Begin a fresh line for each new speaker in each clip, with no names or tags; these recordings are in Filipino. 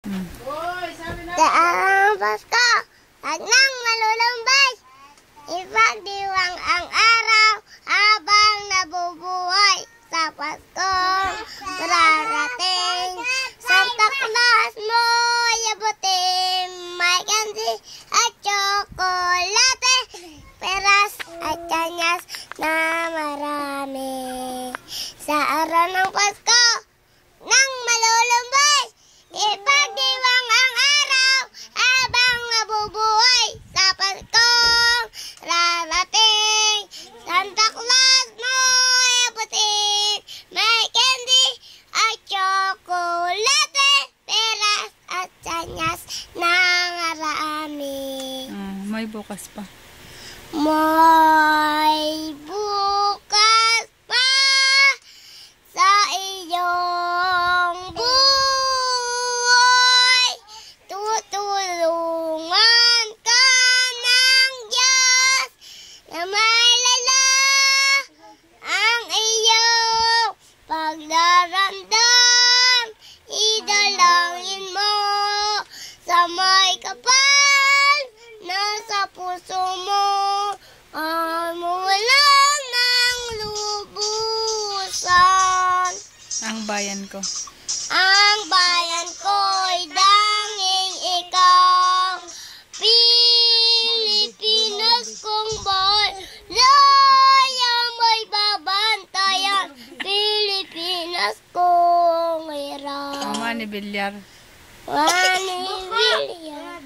Daang Pasko, tagnang malulumbay, ipagdiwang ang araw habang nabubuhay sa Paskong mararating. Santa Claus mo yabutin, may candy at tsokolate, peras at kanyas na marami. Sa araw ng Pasko, nang malulumbay, ipagdiwang ang araw habang nabubuhay sa Paskong rarating. Santa Claus mo yabutin, may candy at tsokolate, peras at kanyas na marami.
May bukas pa.
May bukas pa sa iyong buhay. Tutulungan ka ng Diyos na mailala ang iyong pagdaramdam. Idalangin mo sa may kapal na sa puso mo. Mula ng lubusan.
Ang bayan ko.
Ang bayan ko'y danging ikaw. Pilipinas kong bahay, layang may babantayan. Pilipinas kong hirap.
Mani Bilyar.
Mani Bilyar.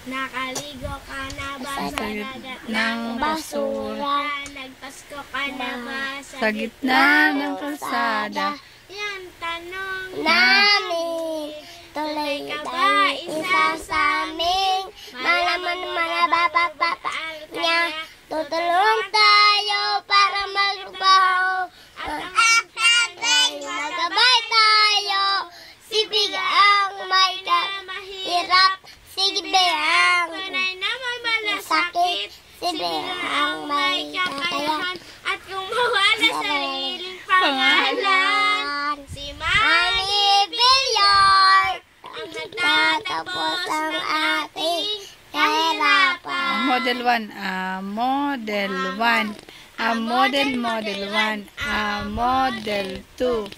Nakaligo ka na ba sa dagat
ng basura?
Nagpasko ka na ba
Sa gitna ng kalsada?
Yan tanong
namin, tuloy ka ba isa sa amin? Malaman naman na bapapapa niya. Tutulong tayo para magbaho. Ang ating magabay tayo. Sibig ang may kahirap. Sige ang sakit, sige ang may kakayahan,
at gumawa na sariling pangalan. Si
Mani Bilyar ang nagtatapos ang ating kahirapan.
Model 1. Model 1. Model 1. Model 2.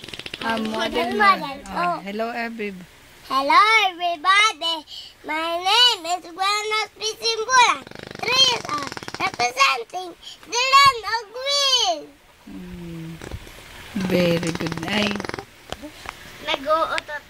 Model 1. Hello everybody.
Hello everybody, my name is Buenos Pisimbula, 3 years old, representing the land of Greece.
Very good. Ay.
Nag-uutot.